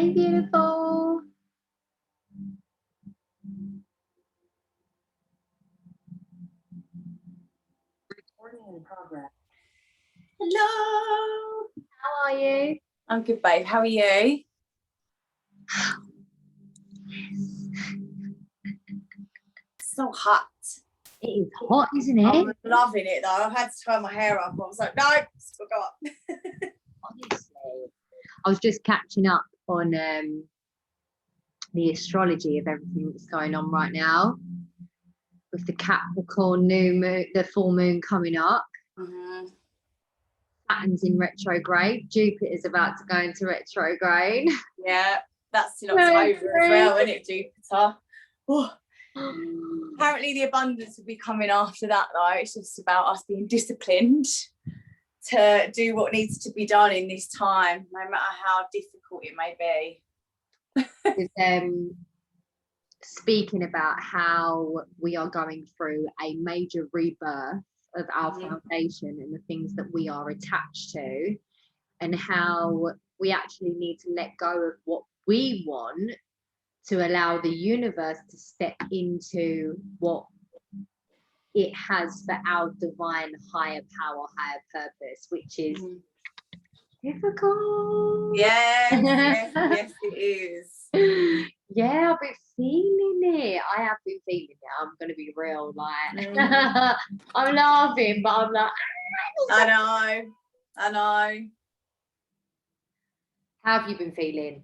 Hey, beautiful. Recording in progress. Hello. How are you? I'm good, babe. How are you? So hot. It is hot, isn't it? I'm loving it though. I've had to tie my hair up. I was like, no, forgot. Honestly, I was just catching up on the astrology of everything that's going on right now with the Capricorn new moon, the full moon coming up. Mm-hmm. Saturn's in retrograde. Jupiter's about to go into retrograde. Yeah, that's in October as well, isn't it, Jupiter? Oh. Apparently the abundance will be coming after that though. It's just about us being disciplined to do what needs to be done in this time, no matter how difficult it may be. Speaking about how we are going through a major rebirth of our foundation and the things that we are attached to, and how we actually need to let go of what we want to allow the universe to step into what it has for our divine higher power, higher purpose, which is difficult. Yes, it is. Yeah, I've been feeling it. I have been feeling it. I'm going to be real. Like, I'm laughing, but I'm like, I know. How have you been feeling?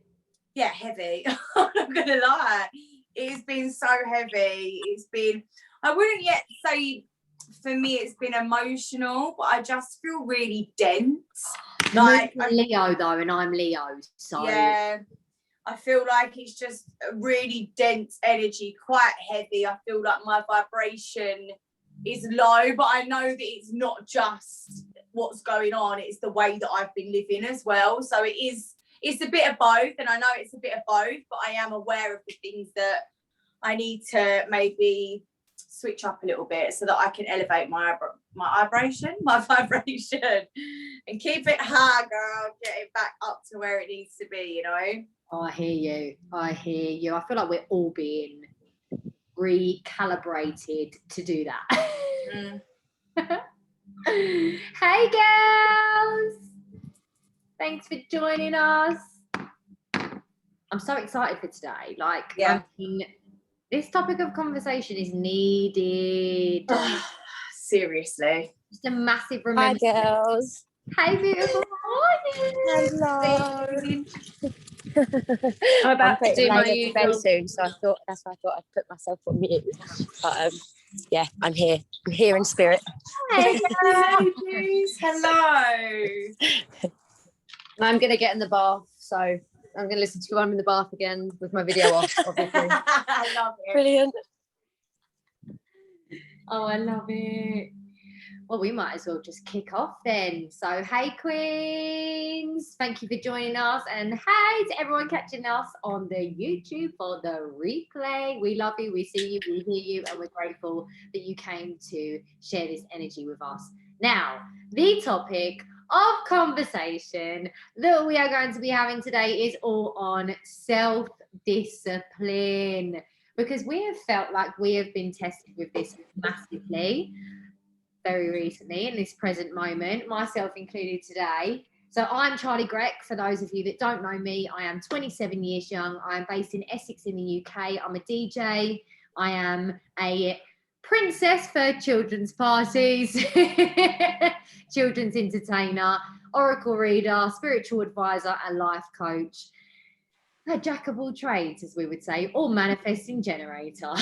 Yeah, heavy. I'm not going to lie. It's been so heavy. It's been, I wouldn't yet say for me it's been emotional, but I just feel really dense. Like Leo though, and I'm Leo, so yeah. I feel like it's just a really dense energy, quite heavy. I feel like my vibration is low, but I know that it's not just what's going on, it's the way that I've been living as well. So it's a bit of both, and I know it's a bit of both, but I am aware of the things that I need to maybe switch up a little bit so that I can elevate my vibration, and keep it high, girl, get it back up to where it needs to be, you know? Oh, I hear you. I feel like we're all being recalibrated to do that. Hey, girls. Thanks for joining us. I'm so excited for today. Like, I mean, this topic of conversation is needed. Seriously. Just a massive reminder. Hi, girls. Hey, beautiful. Hello. I'm about to do my usual bed soon, so that's why I thought I'd put myself on mute. But yeah, I'm here. I'm here in spirit. Hey, hello. I'm gonna get in the bath, so I'm gonna listen to I'm in the bath again with my video off, obviously. I love it. Brilliant. Oh, I love it. Well, we might as well just kick off then. So, hey, queens. Thank you for joining us. And hey to everyone catching us on the YouTube for the replay. We love you. We see you. We hear you. And we're grateful that you came to share this energy with us. Now, the topic of conversation that we are going to be having today is all on self-discipline, because we have felt like we have been tested with this massively very recently in this present moment, myself included today. So I'm Charlie Grech. For those of you that don't know me, I am 27 years young. I am based in Essex in the UK. I'm a DJ. I am a princess for children's parties, children's entertainer, oracle reader, spiritual advisor, and life coach. A jack of all trades, as we would say, or manifesting generator.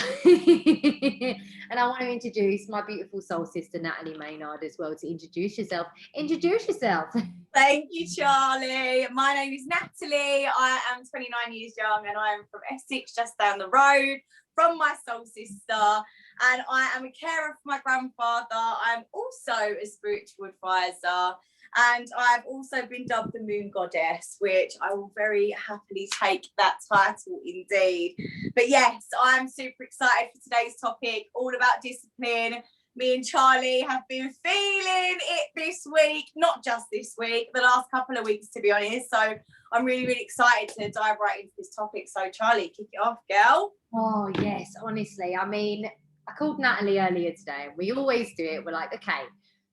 And I want to introduce my beautiful soul sister, Natalie Maynard, as well. To introduce yourself. Introduce yourself. Thank you, Charlie. My name is Natalie. I am 29 years young and I am from Essex, just down the road from my soul sister. And I am a carer for my grandfather. I'm also a spiritual advisor. And I've also been dubbed the Moon Goddess, which I will very happily take that title indeed. But yes, I'm super excited for today's topic, all about discipline, me and Charlie have been feeling it this week, not just this week, the last couple of weeks, to be honest. So I'm really, really excited to dive right into this topic. So Charlie, kick it off, girl. Oh, yes, honestly. I mean, I called Natalie earlier today, and we always do it. We're like, okay,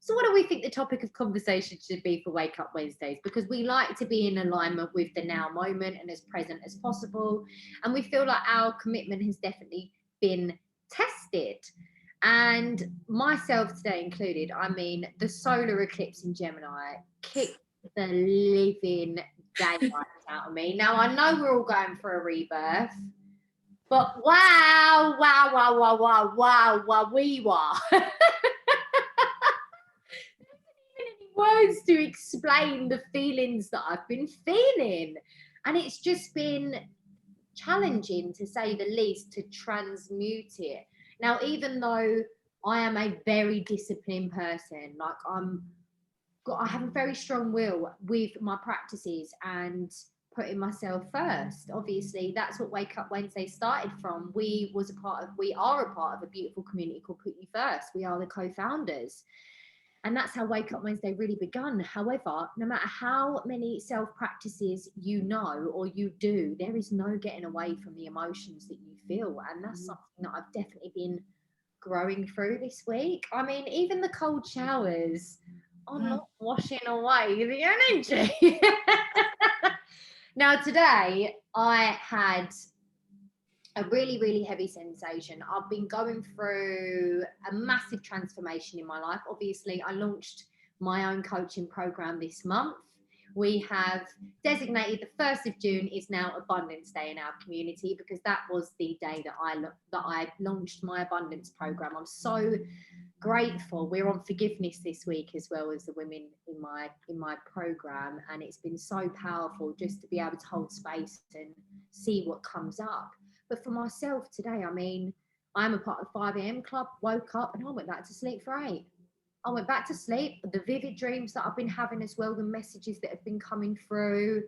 so what do we think the topic of conversation should be for Wake Up Wednesdays? Because we like to be in alignment with the now moment and as present as possible. And we feel like our commitment has definitely been tested. And myself today included, I mean, the solar eclipse in Gemini kicked the living daylights out of me. Now, I know we're all going for a rebirth. But wow, we were. Any words to explain the feelings that I've been feeling. And it's just been challenging, to say the least, to transmute it. Now, even though I am a very disciplined person, like I have a very strong will with my practices and putting myself first. Obviously, that's what Wake Up Wednesday started from. We are a part of a beautiful community called Put You First. We are the co-founders. And that's how Wake Up Wednesday really begun. However, no matter how many self-practices you know or you do, there is no getting away from the emotions that you feel. And that's something that I've definitely been growing through this week. I mean, even the cold showers are not washing away the energy. Now, today I had a really, really heavy sensation. I've been going through a massive transformation in my life. Obviously, I launched my own coaching program this month. We have designated the 1st of June is now Abundance Day in our community, because that was the day that I launched my abundance program. I'm so grateful. We're on forgiveness this week as well as the women in my program, and it's been so powerful just to be able to hold space and see what comes up. But for myself today, I mean, I'm a part of the 5 a.m. club, woke up and I went back to sleep for 8. I went back to sleep. The vivid dreams that I've been having as well, the messages that have been coming through.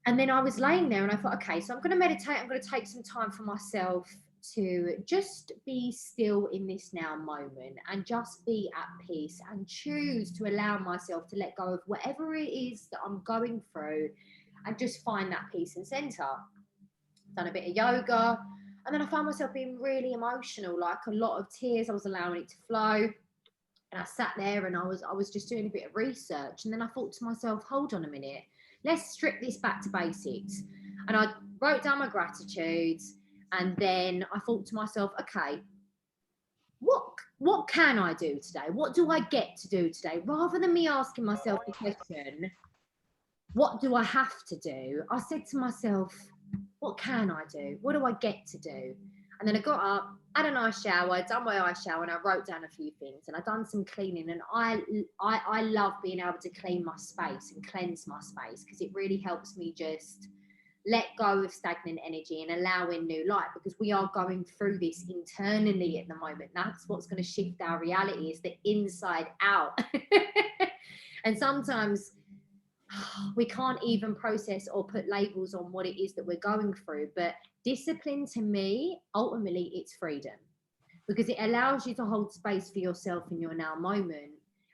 And then I was laying there and I thought, okay, so I'm going to meditate. I'm going to take some time for myself to just be still in this now moment and just be at peace and choose to allow myself to let go of whatever it is that I'm going through and just find that peace and center. Done a bit of yoga, and then I found myself being really emotional, like a lot of tears. I was allowing it to flow, and I sat there and I was just doing a bit of research, and then I thought to myself, hold on a minute, let's strip this back to basics. And I wrote down my gratitudes, and then I thought to myself, okay, what can I do today? What do I get to do today? Rather than me asking myself the question, what do I have to do? I said to myself, what can I do? What do I get to do? And then I got up, had a nice shower, done my eye shower, and I wrote down a few things, and I done some cleaning. And I love being able to clean my space and cleanse my space, because it really helps me just let go of stagnant energy and allow in new light, because we are going through this internally at the moment. That's what's going to shift our reality, is the inside out. And sometimes we can't even process or put labels on what it is that we're going through. But discipline, to me, ultimately, it's freedom, because it allows you to hold space for yourself in your now moment,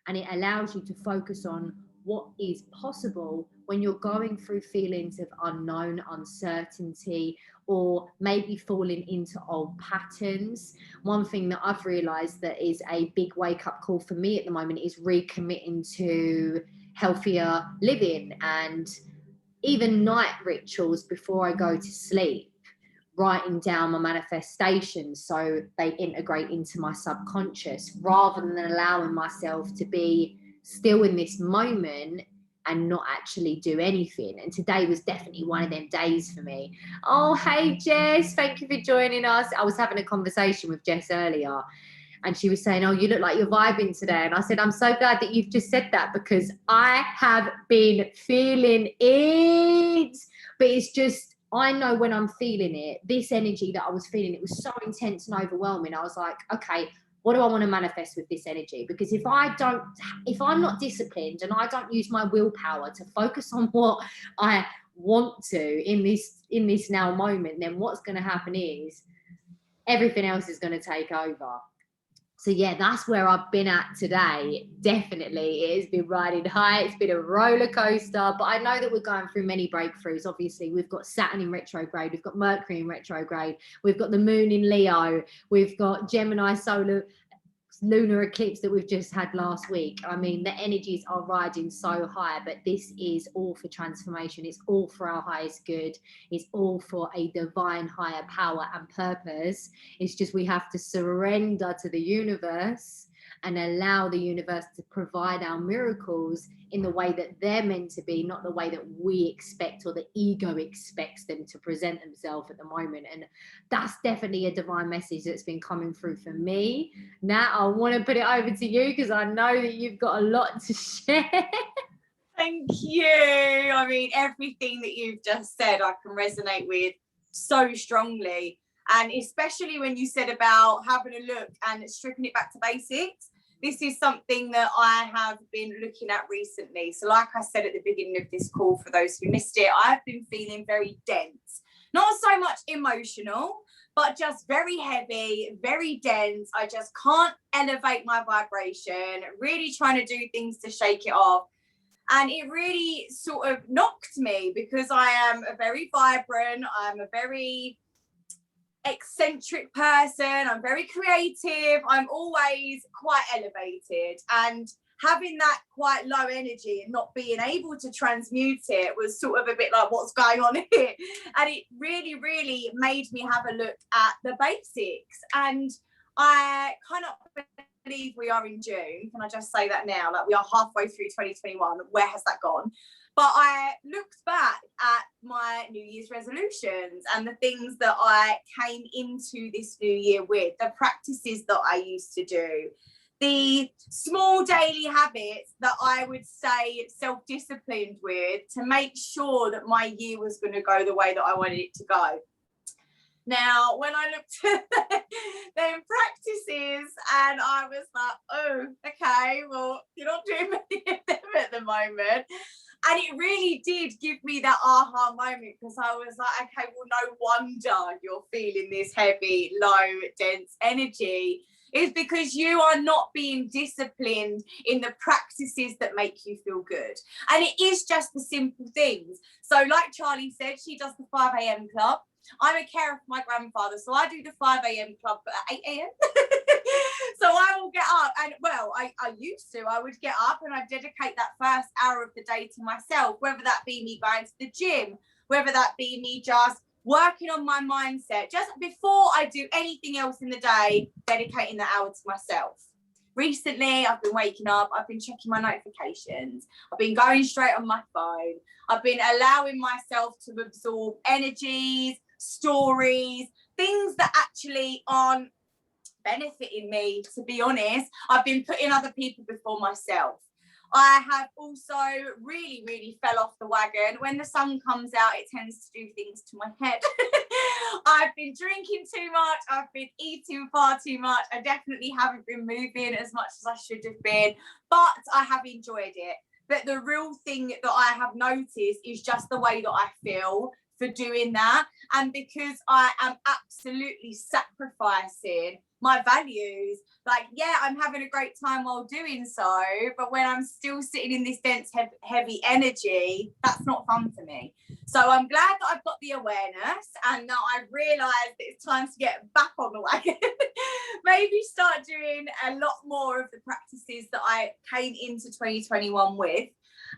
and it allows you to focus on what is possible when you're going through feelings of unknown, uncertainty, or maybe falling into old patterns. One thing that I've realized that is a big wake-up call for me at the moment is recommitting to healthier living, and even night rituals before I go to sleep, writing down my manifestations so they integrate into my subconscious, rather than allowing myself to be still in this moment and not actually do anything. And today was definitely one of them days for me. Oh, hey Jess, thank you for joining us. I was having a conversation with Jess earlier, and she was saying, oh, you look like you're vibing today. And I said, I'm so glad that you've just said that, because I have been feeling it. But it's just, I know when I'm feeling it, this energy that I was feeling, it was so intense and overwhelming. I was like, okay, what do I want to manifest with this energy? Because if I'm not disciplined and I don't use my willpower to focus on what I want to in this now moment, then what's going to happen is everything else is going to take over. So yeah, that's where I've been at today. Definitely, it has been riding high. It's been a roller coaster, but I know that we're going through many breakthroughs. Obviously, we've got Saturn in retrograde, we've got Mercury in retrograde, we've got the Moon in Leo, we've got Gemini solar lunar eclipse that we've just had last week. I mean, the energies are riding so high, but this is all for transformation. It's all for our highest good. It's all for a divine higher power and purpose. It's just we have to surrender to the universe and allow the universe to provide our miracles in the way that they're meant to be, not the way that we expect or the ego expects them to present themselves at the moment. And that's definitely a divine message that's been coming through for me. Now I want to put it over to you because I know that you've got a lot to share. Thank you. I mean, everything that you've just said, I can resonate with so strongly. And especially when you said about having a look and stripping it back to basics, this is something that I have been looking at recently. So like I said at the beginning of this call, for those who missed it, I've been feeling very dense, not so much emotional, but just very heavy, very dense. I just can't elevate my vibration, really trying to do things to shake it off. And it really sort of knocked me because I am a very vibrant, I'm a very eccentric person, I'm very creative, I'm always quite elevated, and having that quite low energy and not being able to transmute it was sort of a bit like, what's going on here? And it really made me have a look at the basics. And I kind of believe we are in June. Can I just say that now? Like, we are halfway through 2021. Where has that gone? But I looked back at my New Year's resolutions and the things that I came into this new year with, the practices that I used to do, the small daily habits that I would say self-disciplined with to make sure that my year was going to go the way that I wanted it to go. Now, when I looked at them practices and I was like, oh, okay, well, you're not doing many of them at the moment. And it really did give me that aha moment, because I was like, okay, well, no wonder you're feeling this heavy, low, dense energy. Is because you are not being disciplined in the practices that make you feel good. And it is just the simple things. So like Charlie said, she does the 5 a.m. club. I'm a carer for my grandfather, so I do the 5 a.m. club at 8 a.m. So I will get up and, well, I used to, I would get up and I'd dedicate that first hour of the day to myself, whether that be me going to the gym, whether that be me just working on my mindset, just before I do anything else in the day, dedicating the hour to myself. Recently, I've been waking up, I've been checking my notifications, I've been going straight on my phone, I've been allowing myself to absorb energies, stories, things that actually aren't benefiting me, to be honest. I've been putting other people before myself. I have also really fell off the wagon. When the sun comes out, it tends to do things to my head. I've been drinking too much. I've been eating far too much. I definitely haven't been moving as much as I should have been, but I have enjoyed it. But the real thing that I have noticed is just the way that I feel for doing that. And because I am absolutely sacrificing my values, like, yeah, I'm having a great time while doing so, but when I'm still sitting in this dense, heavy energy, that's not fun for me. So I'm glad that I've got the awareness and that I've realised that it's time to get back on the wagon. Maybe start doing a lot more of the practices that I came into 2021 with.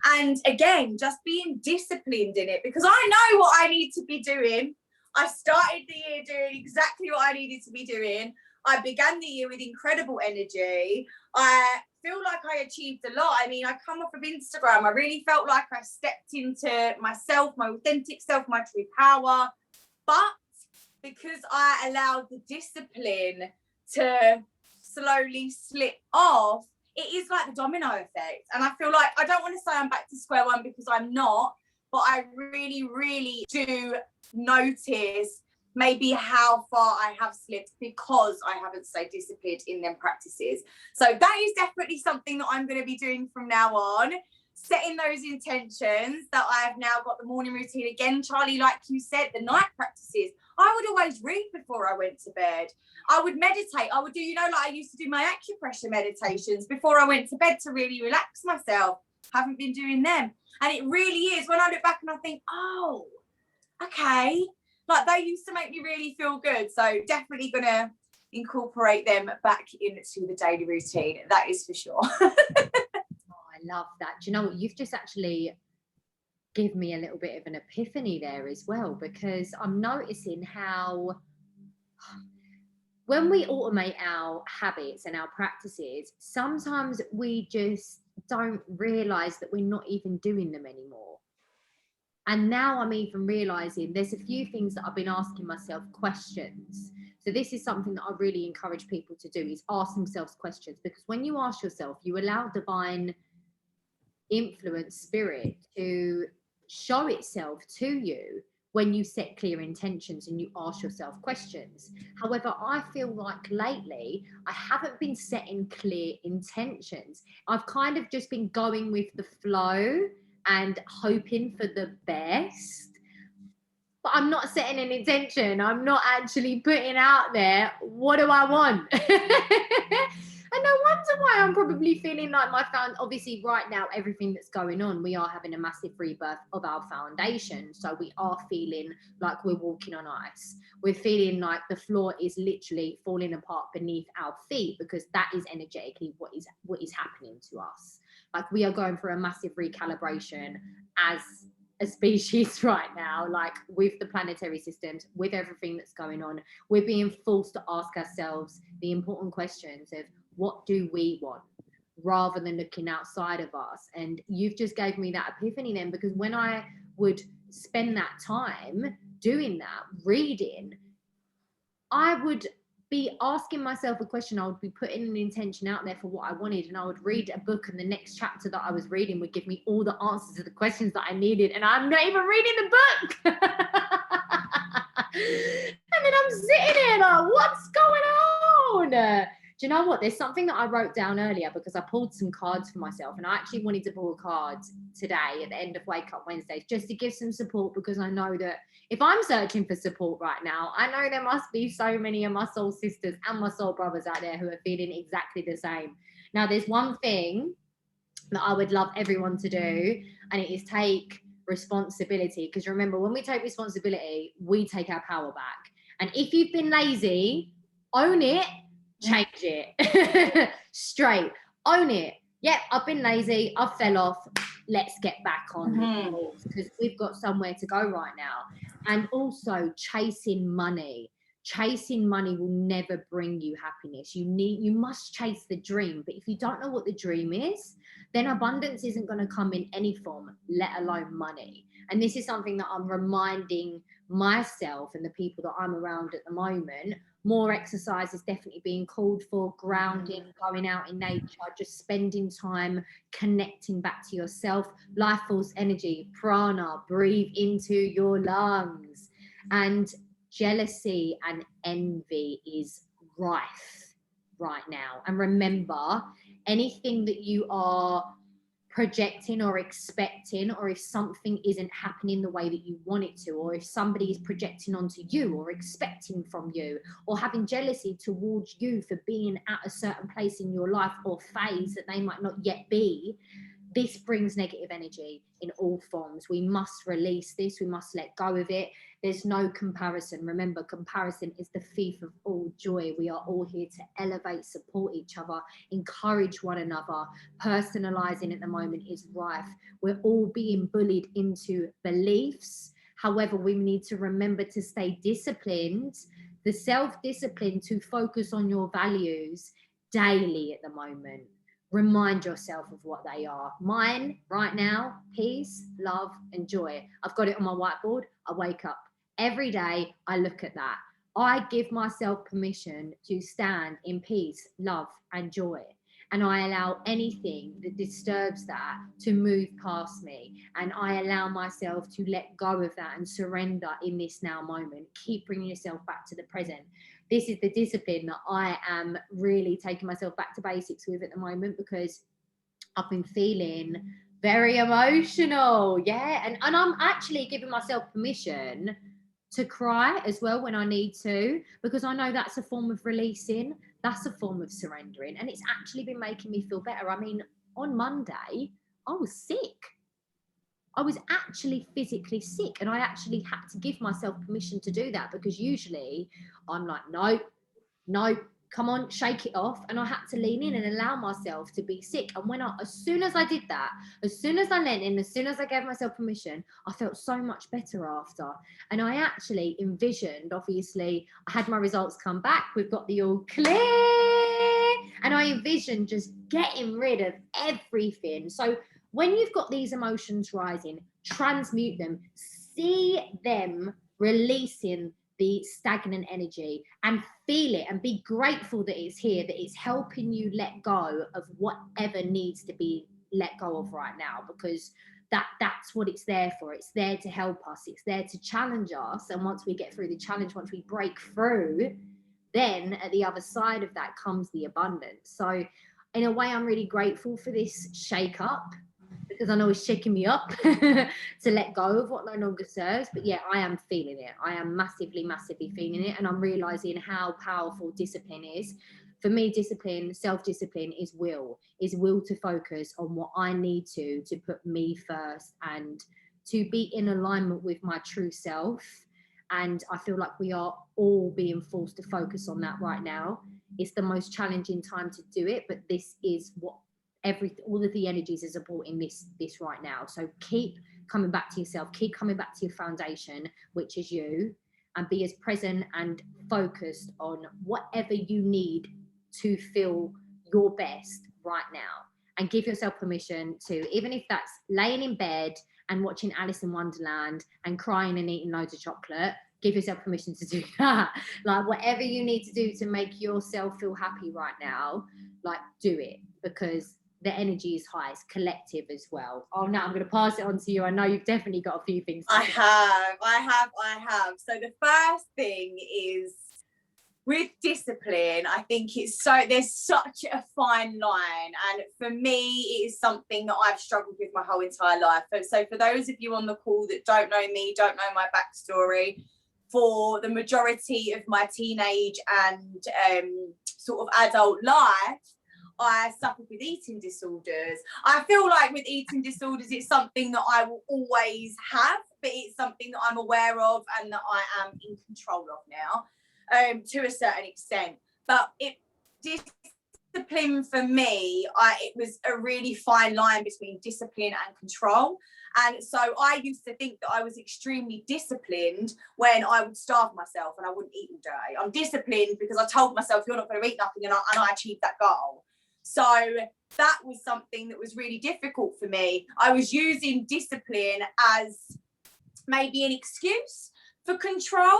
And again, just being disciplined in it, because I know what I need to be doing. I started the year doing exactly what I needed to be doing. I began the year with incredible energy. I feel like I achieved a lot. I mean, I come off of Instagram. I really felt like I stepped into myself, my authentic self, my true power. But because I allowed the discipline to slowly slip off, it is like the domino effect. And I feel like, I don't want to say I'm back to square one, because I'm not, but I really do notice maybe how far I have slipped because I haven't stayed disciplined in them practices. So that is definitely something that I'm going to be doing from now on. setting those intentions that I have now got the morning routine again. Charlie, like you said, the night practices, I would always read before I went to bed. I would meditate. I would do, you know, like I used to do my acupressure meditations before I went to bed to really relax myself. Haven't been doing them. And it really is, when I look back and I think, oh, okay, like they used to make me really feel good. So definitely going to incorporate them back into the daily routine. That is for sure. I love that. Do you know what? You've just actually given me a little bit of an epiphany there as well, because I'm noticing how when we automate our habits and our practices, sometimes we just don't realize that we're not even doing them anymore. And now I'm even realizing there's a few things that I've been asking myself questions. So this is something that I really encourage people to do, is ask themselves questions, because when you ask yourself, you allow divine influence, spirit, to show itself to you when you set clear intentions and you ask yourself questions. However, I feel like lately I haven't been setting clear intentions. I've kind of just been going with the flow and hoping for the best, but I'm not setting an intention. I'm not actually putting out there, what do I want? And no wonder why I'm probably feeling like my obviously right now, everything that's going on, we are having a massive rebirth of our foundation. So we are feeling like we're walking on ice. We're feeling like the floor is literally falling apart beneath our feet, because that is energetically what is happening to us. Like we are going through a massive recalibration as a species right now, like with the planetary systems, with everything that's going on. We're being forced to ask ourselves the important questions of, what do we want, rather than looking outside of us. And you've just gave me that epiphany then, because when I would spend that time doing that, reading, I would be asking myself a question. I would be putting an intention out there for what I wanted, and I would read a book, and the next chapter that I was reading would give me all the answers to the questions that I needed, and I'm not even reading the book. And then I'm sitting here like, what's going on? Do you know what? There's something that I wrote down earlier, because I pulled some cards for myself, and I actually wanted to pull cards today at the end of Wake Up Wednesdays, just to give some support, because I know that if I'm searching for support right now, I know there must be so many of my soul sisters and my soul brothers out there who are feeling exactly the same. Now, there's one thing that I would love everyone to do, and it is take responsibility. Because remember, when we take responsibility, we take our power back. And if you've been lazy, own it. Change it. Straight. Own it. Yep, I've been lazy. I fell off. Let's get back on the course, because we've got somewhere to go right now. And also chasing money. Chasing money will never bring you happiness. You must chase the dream. But if you don't know what the dream is, then abundance isn't going to come in any form, let alone money. And this is something that I'm reminding myself and the people that I'm around at the moment. More exercise is definitely being called for, grounding, going out in nature, just spending time connecting back to yourself. Life force energy, prana, breathe into your lungs. And jealousy and envy is rife right now. And remember, anything that you are projecting or expecting, or if something isn't happening the way that you want it to, or if somebody is projecting onto you or expecting from you, or having jealousy towards you for being at a certain place in your life or phase that they might not yet be, this brings negative energy in all forms. We must release this. We must let go of it. There's no comparison. Remember, comparison is the thief of all joy. We are all here to elevate, support each other, encourage one another. Personalizing at the moment is rife. We're all being bullied into beliefs. However, we need to remember to stay disciplined, the self-discipline to focus on your values daily at the moment. Remind yourself of what they are. Mine right now, peace, love, and joy. I've got it on my whiteboard. I wake up every day. I look at that. I give myself permission to stand in peace, love, and joy. And I allow anything that disturbs that to move past me. And I allow myself to let go of that and surrender in this now moment. Keep bringing yourself back to the present. This is the discipline that I am really taking myself back to basics with at the moment, because I've been feeling Very emotional, yeah. And I'm actually giving myself permission to cry as well when I need to, because I know that's a form of releasing, that's a form of surrendering, and it's actually been making me feel better. I mean, on Monday, I was sick. I was actually physically sick, and I actually had to give myself permission to do that, because usually I'm like, no, no, come on, shake it off. And I had to lean in and allow myself to be sick. And as soon as I did that, as soon as I leaned in, as soon as I gave myself permission, I felt so much better after. And I actually envisioned, obviously, I had my results come back. We've got the all clear. And I envisioned just getting rid of everything. So when you've got these emotions rising, transmute them, see them releasing the stagnant energy, and feel it, and be grateful that it's here, that it's helping you let go of whatever needs to be let go of right now, because that's what it's there for. It's there to help us, it's there to challenge us. And once we get through the challenge, once we break through, then at the other side of that comes the abundance. So in a way, I'm really grateful for this shake up, because I know it's shaking me up to let go of what no longer serves. But yeah, I am feeling it. I am massively, massively feeling it. And I'm realizing how powerful discipline is. For me, discipline, self-discipline is will to focus on what I need to put me first, and to be in alignment with my true self. And I feel like we are all being forced to focus on that right now. It's the most challenging time to do it, but this is what all of the energies are supporting this right now. So keep coming back to yourself, keep coming back to your foundation, which is you, and be as present and focused on whatever you need to feel your best right now. And give yourself permission to, even if that's laying in bed and watching Alice in Wonderland and crying and eating loads of chocolate, give yourself permission to do that. Like, whatever you need to do to make yourself feel happy right now, like, do it, because the energy is high. It's collective as well. Oh, now I'm going to pass it on to you. I know you've definitely got a few things to say. I have. So the first thing is, with discipline, I think there's such a fine line, and for me it is something that I've struggled with my whole entire life. So for those of you on the call that don't know me, don't know my backstory, for the majority of my teenage and sort of adult life, I suffered with eating disorders. I feel like with eating disorders, it's something that I will always have, but it's something that I'm aware of and that I am in control of now, to a certain extent. But discipline for me, it was a really fine line between discipline and control. And so I used to think that I was extremely disciplined when I would starve myself and I wouldn't eat all day. I'm disciplined because I told myself, you're not going to eat nothing, and I achieved that goal. So that was something that was really difficult for me. I was using discipline as maybe an excuse for control.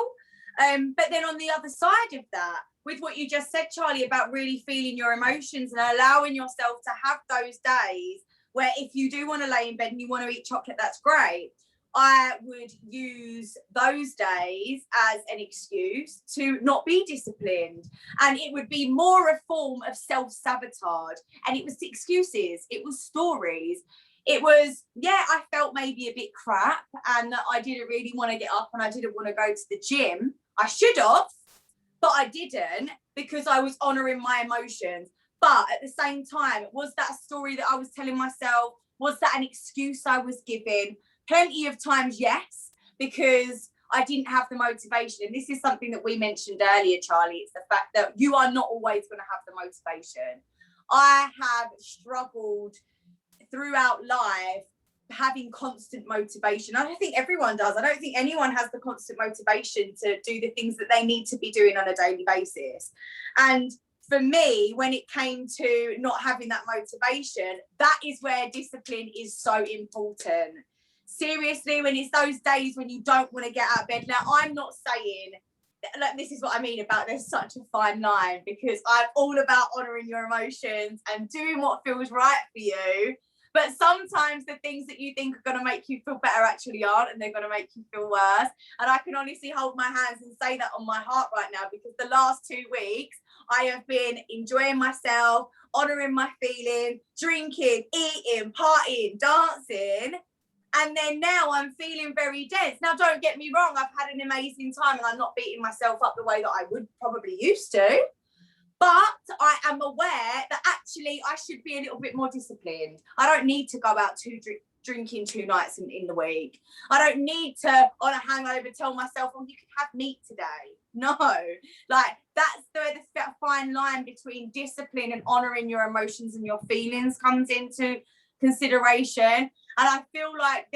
But then on the other side of that, with what you just said, Charlie, about really feeling your emotions and allowing yourself to have those days where if you do want to lay in bed and you want to eat chocolate, that's great. I would use those days as an excuse to not be disciplined. And it would be more a form of self-sabotage. And it was excuses, it was stories. It was, I felt maybe a bit crap and I didn't really want to get up and I didn't want to go to the gym. I should have, but I didn't, because I was honouring my emotions. But at the same time, was that a story that I was telling myself? Was that an excuse I was giving? Plenty of times, yes, because I didn't have the motivation. And this is something that we mentioned earlier, Charlie. It's the fact that you are not always going to have the motivation. I have struggled throughout life having constant motivation. I don't think everyone does. I don't think anyone has the constant motivation to do the things that they need to be doing on a daily basis. And for me, when it came to not having that motivation, that is where discipline is so important. Seriously, when it's those days when you don't want to get out of bed. Now, I'm not saying, like, this is what I mean about there's such a fine line, because I'm all about honouring your emotions and doing what feels right for you. But sometimes the things that you think are going to make you feel better actually aren't, and they're going to make you feel worse. And I can honestly hold my hands and say that on my heart right now, because the last 2 weeks I have been enjoying myself. honouring my feeling, drinking, eating, partying, dancing. And then now I'm feeling very dense. Now, don't get me wrong, I've had an amazing time and I'm not beating myself up the way that I would probably used to. But I am aware that actually I should be a little bit more disciplined. I don't need to go out drinking 2 nights in the week. I don't need to, on a hangover, tell myself, oh, you can have meat today. No, like that's the fine line between discipline and honouring your emotions and your feelings comes into consideration. And I feel like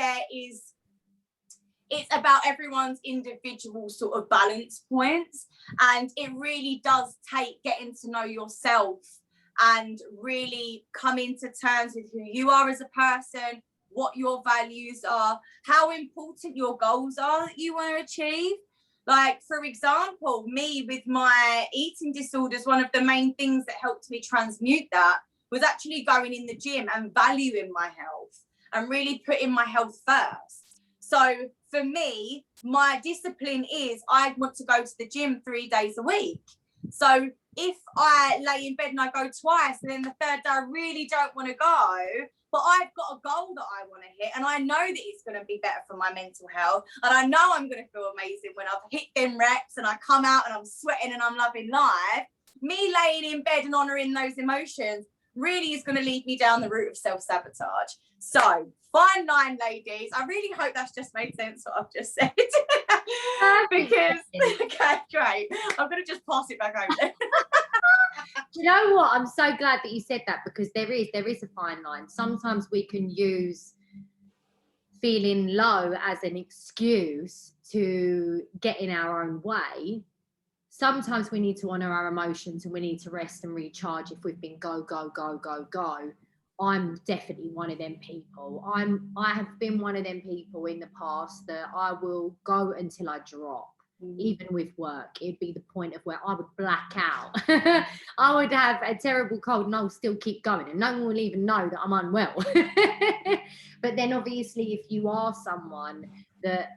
it's about everyone's individual sort of balance points. And it really does take getting to know yourself and really coming to terms with who you are as a person, what your values are, how important your goals are that you want to achieve. Like, for example, me with my eating disorders, one of the main things that helped me transmute that was actually going in the gym and valuing my health and really putting my health first. So for me, my discipline is I want to go to the gym 3 days a week. So if I lay in bed and I go twice and then the third day I really don't want to go, but I've got a goal that I want to hit and I know that it's going to be better for my mental health and I know I'm going to feel amazing when I've hit them reps and I come out and I'm sweating and I'm loving life, me laying in bed and honouring those emotions really is going to lead me down the route of self-sabotage. So, fine line, ladies. I really hope that's just made sense what I've just said. Because, okay, great. I'm going to just pass it back over. Do you know what? I'm so glad that you said that because there is a fine line. Sometimes we can use feeling low as an excuse to get in our own way. Sometimes we need to honour our emotions and we need to rest and recharge if we've been go. I'm definitely one of them people. I have been one of them people in the past that I will go until I drop. Even with work, it'd be the point of where I would black out. I would have a terrible cold and I'll still keep going and no one will even know that I'm unwell. But then obviously if you are someone that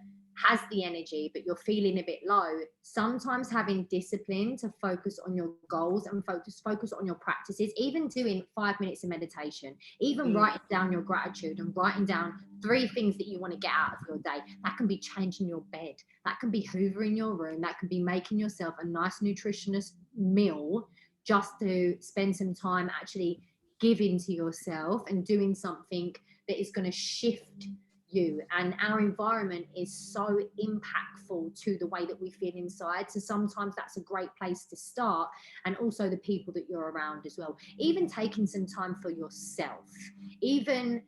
has the energy but you're feeling a bit low, sometimes having discipline to focus on your goals and focus on your practices, even doing 5 minutes of meditation, even writing down your gratitude and writing down 3 things that you want to get out of your day. That can be changing your bed, that can be hoovering your room, that can be making yourself a nice nutritious meal just to spend some time actually giving to yourself and doing something that is going to shift you. And our environment is so impactful to the way that we feel inside, so sometimes that's a great place to start, and also the people that you're around as well. Even taking some time for yourself, even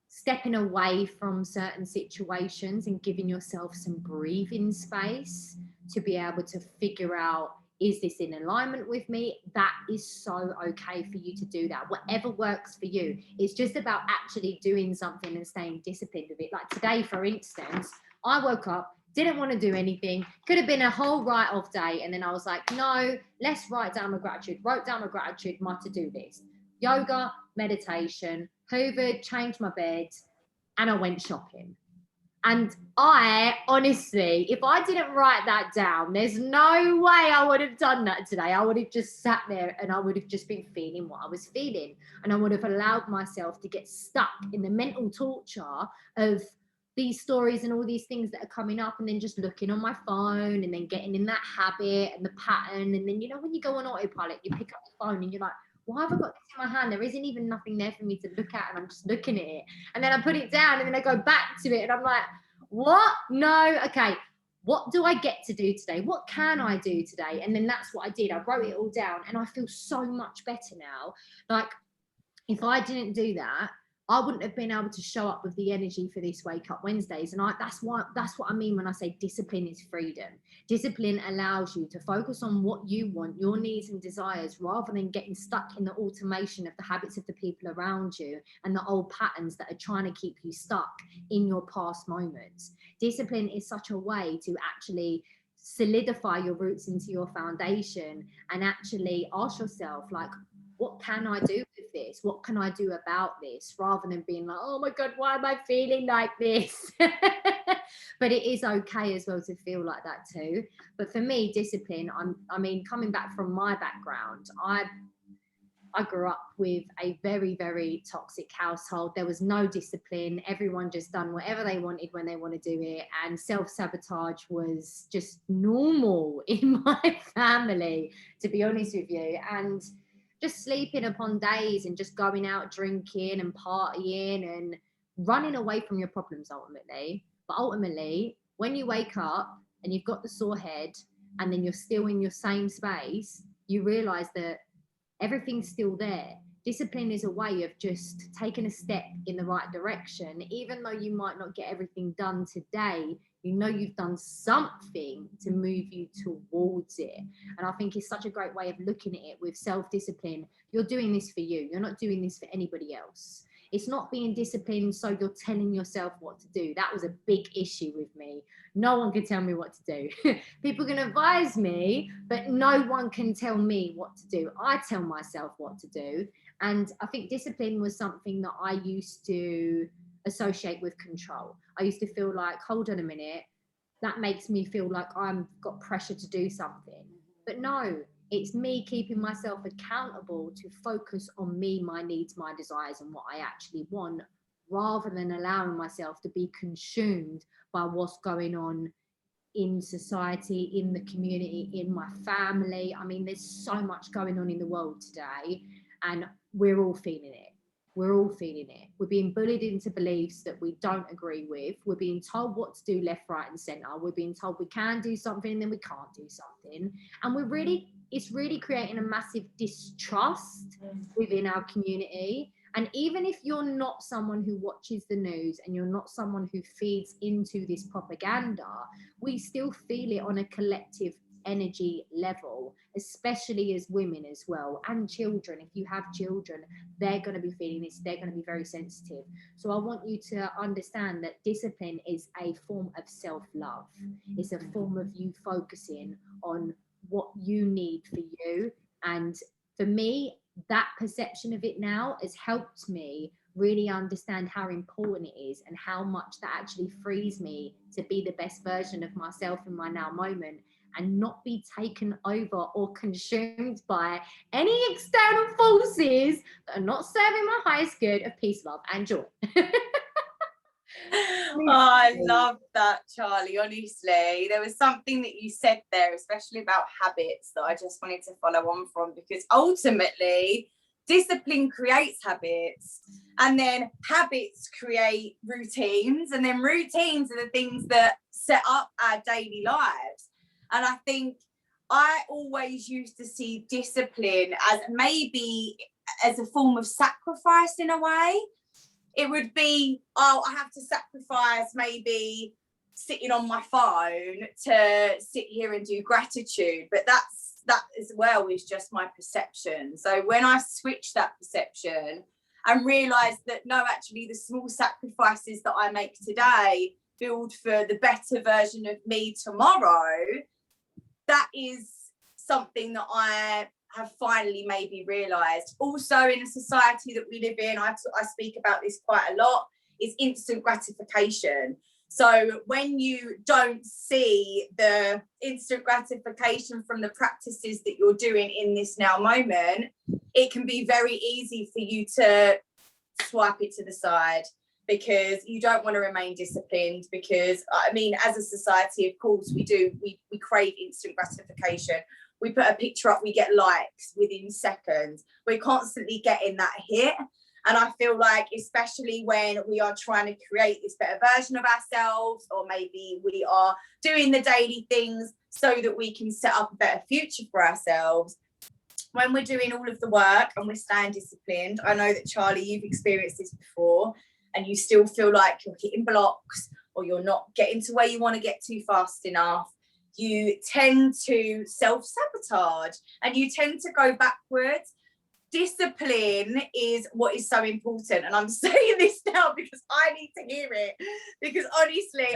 stepping away from certain situations and giving yourself some breathing space to be able to figure out, is this in alignment with me? That is so okay for you to do that. Whatever works for you. It's just about actually doing something and staying disciplined with it. Like today, for instance, I woke up, didn't want to do anything. Could have been a whole write-off day. And then I was like, no, let's write down my gratitude. Wrote down my gratitude, my to-do list. Yoga, meditation, hoovered, changed my bed, and I went shopping. And I honestly, if I didn't write that down, there's no way I would have done that today. I would have just sat there and I would have just been feeling what I was feeling. And I would have allowed myself to get stuck in the mental torture of these stories and all these things that are coming up, and then just looking on my phone and then getting in that habit and the pattern. And then, you know, when you go on autopilot, you pick up the phone and you're like, why have I got this in my hand? There isn't even nothing there for me to look at, and I'm just looking at it. And then I put it down and then I go back to it and I'm like, what? No, okay. What do I get to do today? What can I do today? And then that's what I did. I wrote it all down and I feel so much better now. Like, if I didn't do that, I wouldn't have been able to show up with the energy for this Wake Up Wednesdays. And that's what I mean when I say discipline is freedom. Discipline allows you to focus on what you want, your needs and desires, rather than getting stuck in the automation of the habits of the people around you and the old patterns that are trying to keep you stuck in your past moments. Discipline is such a way to actually solidify your roots into your foundation and actually ask yourself, like, what can I do with this? What can I do about this? Rather than being like, oh my God, why am I feeling like this? but it is okay as well to feel like that too. But for me, discipline, I mean, coming back from my background, I grew up with a very, very toxic household. There was no discipline. Everyone just done whatever they wanted when they want to do it. And self-sabotage was just normal in my family, to be honest with you. And just sleeping upon days and just going out drinking and partying and running away from your problems ultimately. But ultimately, when you wake up and you've got the sore head and then you're still in your same space, you realize that everything's still there. Discipline is a way of just taking a step in the right direction. Even though you might not get everything done today, you know you've done something to move you towards it. And I think it's such a great way of looking at it with self-discipline. You're doing this for you. You're not doing this for anybody else. It's not being disciplined so you're telling yourself what to do. That was a big issue with me. No one can tell me what to do. People can advise me, but no one can tell me what to do. I tell myself what to do. And I think discipline was something that I used to associate with control. I used to feel like, hold on a minute, that makes me feel like I've got pressure to do something. But no, it's me keeping myself accountable to focus on me, my needs, my desires, and what I actually want, rather than allowing myself to be consumed by what's going on in society, in the community, in my family. I mean, there's so much going on in the world today, and we're all feeling it. We're all feeling it. We're being bullied into beliefs that we don't agree with. We're being told what to do left, right, and centre. We're being told we can do something and then we can't do something. And it's really creating a massive distrust within our community. And even if you're not someone who watches the news and you're not someone who feeds into this propaganda, we still feel it on a collective energy level, especially as women as well, and children. If you have children, they're going to be feeling this, they're going to be very sensitive. So I want you to understand that discipline is a form of self-love. It's a form of you focusing on what you need for you. And for me, that perception of it now has helped me really understand how important it is and how much that actually frees me to be the best version of myself in my now moment, and not be taken over or consumed by any external forces that are not serving my highest good of peace, love, and joy. Oh, I love that, Charlie. Honestly, there was something that you said there, especially about habits, that I just wanted to follow on from, because ultimately discipline creates habits, and then habits create routines, and then routines are the things that set up our daily lives. And I think I always used to see discipline as maybe as a form of sacrifice in a way. It would be, oh, I have to sacrifice maybe sitting on my phone to sit here and do gratitude. But that as well is just my perception. So when I switched that perception and realised that no, actually the small sacrifices that I make today build for the better version of me tomorrow, that is something that I have finally maybe realised. Also, in a society that we live in, I speak about this quite a lot, is instant gratification. So when you don't see the instant gratification from the practices that you're doing in this now moment, it can be very easy for you to swipe it to the side, because you don't want to remain disciplined. Because I mean, as a society, of course, we crave instant gratification. We put a picture up, we get likes within seconds. We're constantly getting that hit. And I feel like, especially when we are trying to create this better version of ourselves, or maybe we are doing the daily things so that we can set up a better future for ourselves, when we're doing all of the work and we're staying disciplined, I know that, Charlie, you've experienced this before, and you still feel like you're hitting blocks or you're not getting to where you want to get to fast enough, you tend to self-sabotage and you tend to go backwards. Discipline is what is so important. And I'm saying this now because I need to hear it. Because honestly,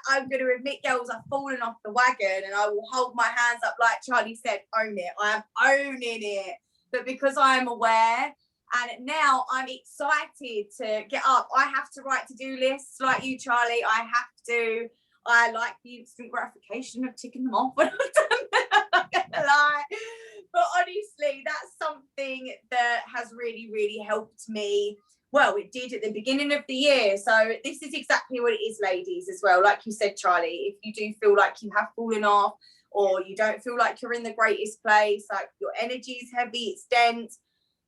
I'm going to admit, girls, I've fallen off the wagon, and I will hold my hands up like Charlie said, own it. I am owning it. But because I am aware, and now I'm excited to get up. I have to write to-do lists like you, Charlie. I have to. I like the instant gratification of ticking them off when I've done them. I'm not gonna lie. But honestly, that's something that has really, really helped me. Well, it did at the beginning of the year. So this is exactly what it is, ladies, as well. Like you said, Charlie, if you do feel like you have fallen off, or you don't feel like you're in the greatest place, like your energy is heavy, it's dense,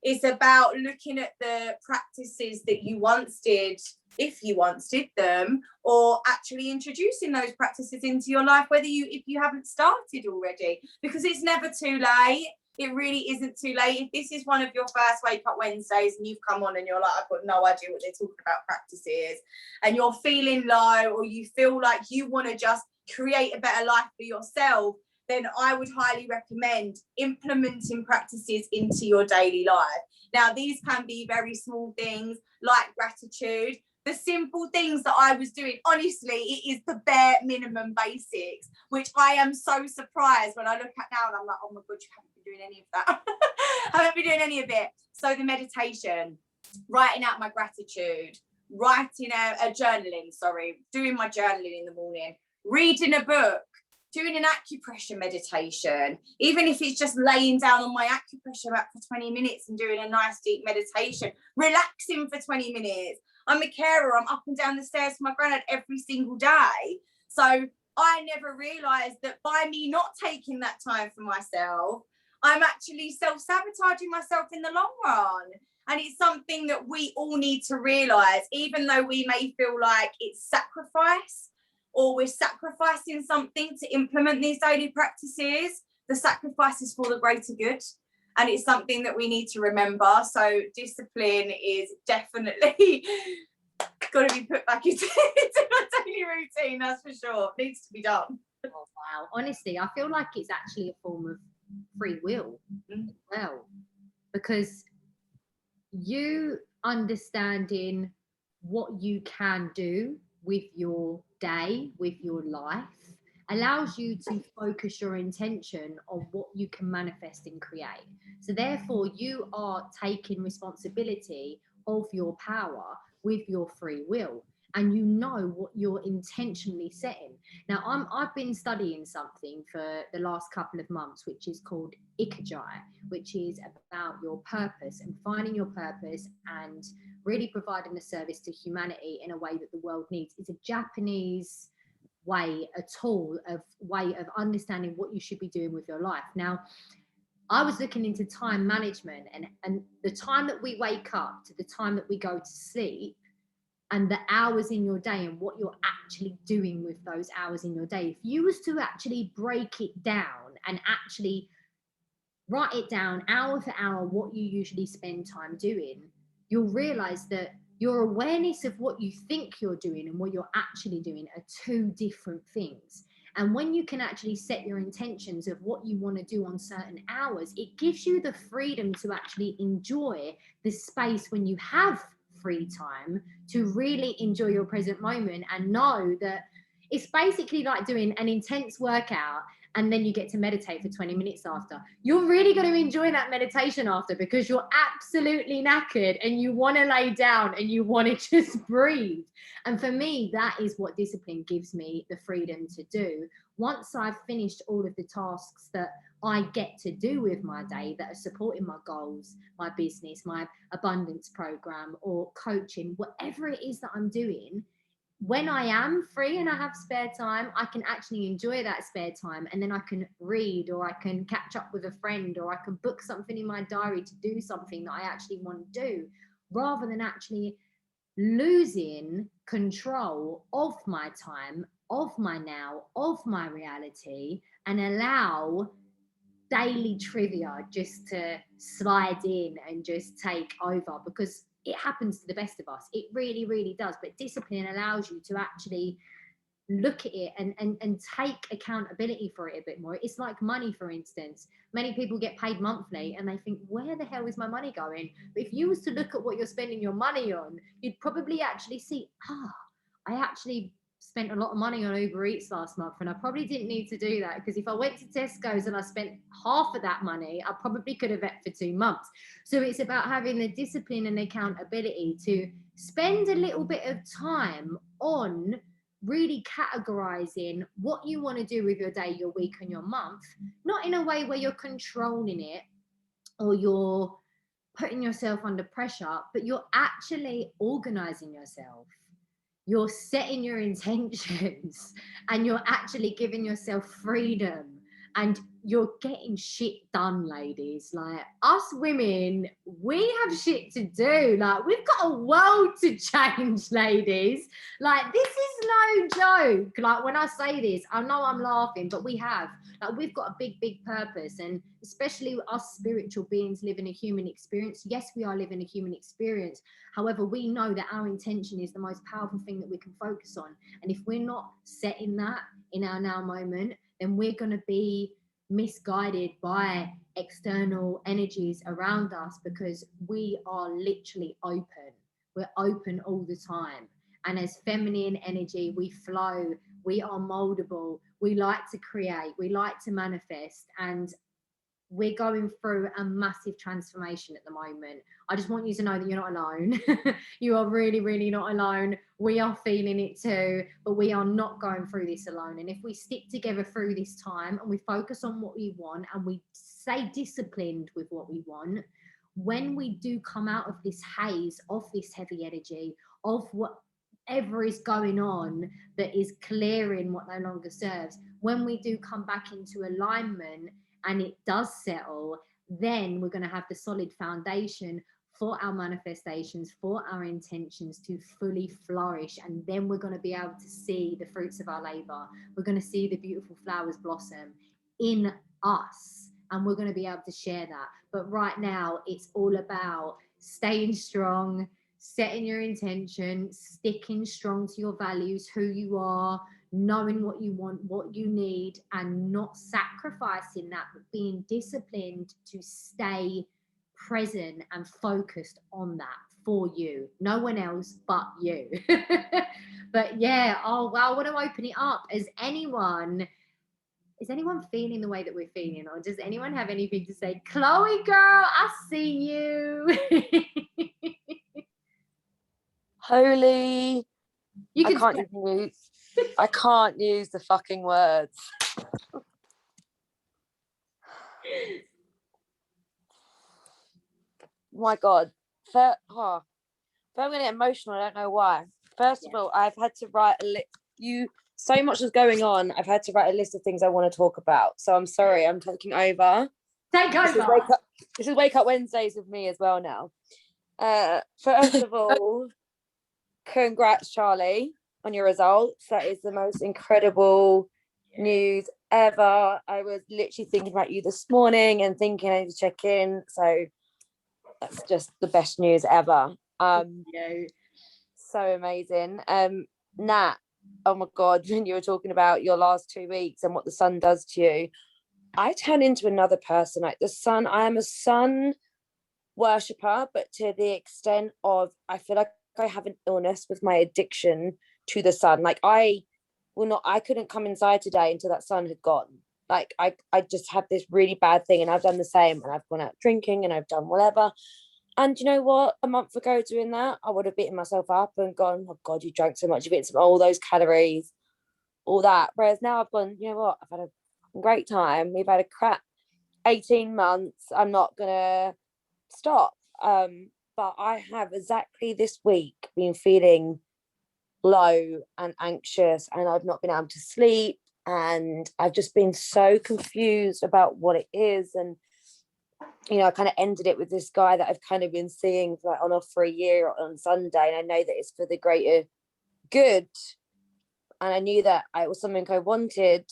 it's about looking at the practices that you once did, if you once did them, or actually introducing those practices into your life, if you haven't started already, because it's never too late. It really isn't too late. If this is one of your first Wake Up Wednesdays and you've come on and you're like, I've got no idea what they're talking about practices, and you're feeling low, or you feel like you want to just create a better life for yourself, then I would highly recommend implementing practices into your daily life. Now, these can be very small things like gratitude. The simple things that I was doing, honestly, it is the bare minimum basics, which I am so surprised when I look at now and I'm like, oh my God, you haven't been doing any of that. I haven't been doing any of it. So the meditation, writing out my gratitude, writing a journaling, doing my journaling in the morning, reading a book, doing an acupressure meditation, even if it's just laying down on my acupressure mat for 20 minutes and doing a nice deep meditation, relaxing for 20 minutes. I'm a carer. I'm up and down the stairs for my granddad every single day. So I never realised that by me not taking that time for myself, I'm actually self-sabotaging myself in the long run. And it's something that we all need to realise, even though we may feel like it's sacrifice, or we're sacrificing something to implement these daily practices, the sacrifice is for the greater good. And it's something that we need to remember. So discipline is definitely got to be put back into a daily routine, that's for sure. It needs to be done. Oh, wow. Honestly, I feel like it's actually a form of free will as well. Because you understanding what you can do with your day, with your life, allows you to focus your intention on what you can manifest and create. So therefore, you are taking responsibility of your power with your free will, and you know what you're intentionally setting. Now, I've been studying something for the last couple of months, which is called Ikigai, which is about your purpose and finding your purpose and really providing a service to humanity in a way that the world needs. It's a Japanese way, a tool, a way of understanding what you should be doing with your life. Now, I was looking into time management and the time that we wake up to the time that we go to sleep, and the hours in your day and what you're actually doing with those hours in your day. If you was to actually break it down and actually write it down hour for hour, what you usually spend time doing, you'll realize that your awareness of what you think you're doing and what you're actually doing are two different things. And when you can actually set your intentions of what you want to do on certain hours, it gives you the freedom to actually enjoy the space when you have free time to really enjoy your present moment and know that it's basically like doing an intense workout and then you get to meditate for 20 minutes after. You're really going to enjoy that meditation after, because you're absolutely knackered and you want to lay down and you want to just breathe. And for me, that is what discipline gives me the freedom to do. Once I've finished all of the tasks that I get to do with my day that are supporting my goals, my business, my abundance program, or coaching, whatever it is that I'm doing, when I am free and I have spare time, I can actually enjoy that spare time, and then I can read, or I can catch up with a friend, or I can book something in my diary to do something that I actually want to do, rather than actually losing control of my time, of my now, of my reality, and allow daily trivia just to slide in and just take over, because it happens to the best of us. It really, really does. But discipline allows you to actually look at it and take accountability for it a bit more. It's like money, for instance. Many people get paid monthly and they think, where the hell is my money going? But if you was to look at what you're spending your money on, you'd probably actually see, I actually spent a lot of money on Uber Eats last month, and I probably didn't need to do that, because if I went to Tesco's and I spent half of that money, I probably could have ate for 2 months. So it's about having the discipline and accountability to spend a little bit of time on really categorizing what you want to do with your day, your week, and your month, not in a way where you're controlling it or you're putting yourself under pressure, but you're actually organizing yourself. You're setting your intentions and you're actually giving yourself freedom and you're getting shit done, ladies. Like, us women, we have shit to do. Like, we've got a world to change, ladies. Like, this is no joke. Like, when I say this, I know I'm laughing, but we have. Like, we've got a big purpose, and especially us spiritual beings living a human experience. Yes, we are living a human experience. However, we know that our intention is the most powerful thing that we can focus on. And if we're not setting that in our now moment, then we're going to be misguided by external energies around us, because we are literally open. We're open all the time. And as feminine energy, we flow, we are moldable, we like to create, we like to manifest, and we're going through a massive transformation at the moment. I just want you to know that you're not alone. You are really not alone. We are feeling it too, but we are not going through this alone. And if we stick together through this time and we focus on what we want and we stay disciplined with what we want, when we do come out of this haze, of this heavy energy, of whatever is going on that is clearing what no longer serves, when we do come back into alignment and it does settle, then we're going to have the solid foundation for our manifestations, for our intentions to fully flourish. And then we're going to be able to see the fruits of our labor. We're going to see the beautiful flowers blossom in us, and we're going to be able to share that. But right now, it's all about staying strong, setting your intention, sticking strong to your values, who you are, knowing what you want, what you need, and not sacrificing that, but being disciplined to stay present and focused on that for you. No one else but you. But yeah, oh wow, I want to open it up. Is anyone feeling the way that we're feeling, or does anyone have anything to say? Chloe girl, I see you. Holy, You I can can't use the fucking words. My God. I'm going to get emotional. I don't know why. First of all, I've had to write so much is going on. I've had to write a list of things I want to talk about. So I'm sorry, I'm taking over. Take over. This is Wake Up Wednesdays with me as well now. First of all, congrats, Charlie, on your results. That is the most incredible news ever. I was literally thinking about you this morning and thinking I need to check in. So that's just the best news ever. So amazing. Nat, oh my God, when you were talking about your last 2 weeks and what the sun does to you, I turn into another person. Like the sun, I am a sun worshipper, but to the extent of I feel like I have an illness with my addiction to the sun. Like I couldn't come inside today until that sun had gone. Like I just had this really bad thing, and I've done the same, and I've gone out drinking and I've done whatever. And you know what? A month ago doing that, I would have beaten myself up and gone, oh God, you drank so much, you've eaten all those calories, all that. Whereas now I've gone, you know what? I've had a great time. We've had a crap 18 months. I'm not gonna stop. But I have exactly this week been feeling low and anxious, and I've not been able to sleep, and I've just been so confused about what it is. And you know, I kind of ended it with this guy that I've kind of been seeing for, like, on off for a year on Sunday, and I know that it's for the greater good, and I knew that it was something I wanted.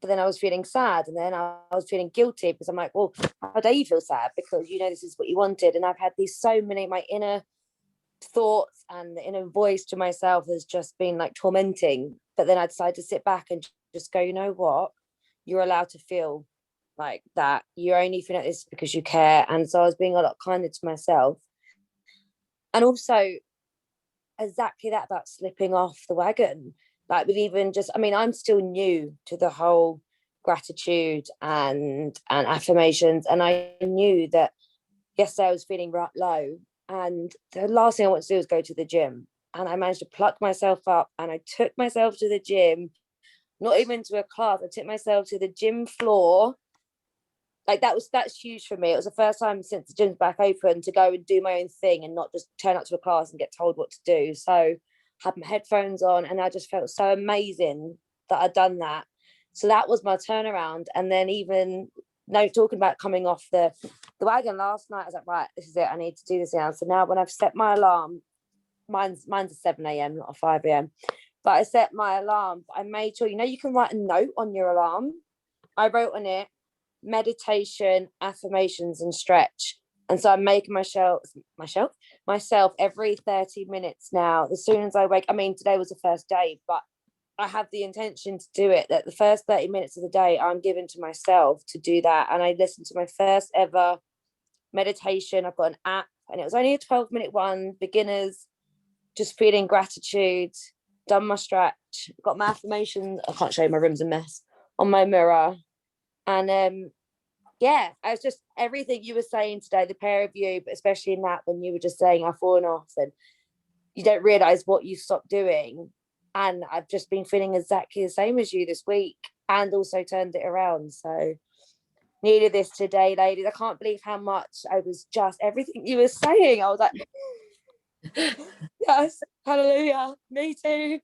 But then I was feeling sad, and then I was feeling guilty because I'm like, well, how dare you feel sad, because you know this is what you wanted. And I've had so many, my inner thoughts and the inner voice to myself has just been like tormenting. But then I decided to sit back and just go, you know what, you're allowed to feel like that. You're only feeling like this because you care. And so I was being a lot kinder to myself, and also exactly that about slipping off the wagon. Like with even just, I mean, I'm still new to the whole gratitude and affirmations, and I knew that yesterday I was feeling low, and the last thing I want to do is go to the gym. and I managed to pluck myself up, and I took myself to the gym, not even to a class. I took myself to the gym floor. Like that's huge for me. It was the first time since the gym's back open to go and do my own thing and not just turn up to a class and get told what to do. So had my headphones on, and I just felt so amazing that I'd done that. So that was my turnaround. And then even no, talking about coming off the wagon last night, I was like, right, this is it. I need to do this now. So now when I've set my alarm, mine's a 7 a.m, not a 5 a.m. But I set my alarm. I made sure, you can write a note on your alarm. I wrote on it, meditation, affirmations, and stretch. And so I'm making myself every 30 minutes now. As soon as I wake, I mean, today was the first day, but I have the intention to do it, that the first 30 minutes of the day I'm given to myself to do that. And I listened to my first ever meditation. I've got an app, and it was only a 12-minute one, beginners, just feeling gratitude, done my stretch, got my affirmations. I can't show you, my room's a mess, on my mirror. And yeah, I was just everything you were saying today, the pair of you, but especially in that when you were just saying I've fallen off and you don't realize what you stopped doing. And I've just been feeling exactly the same as you this week, and also turned it around. So needed this today, ladies. I can't believe how much I was just everything you were saying. I was like, yes, hallelujah, me too.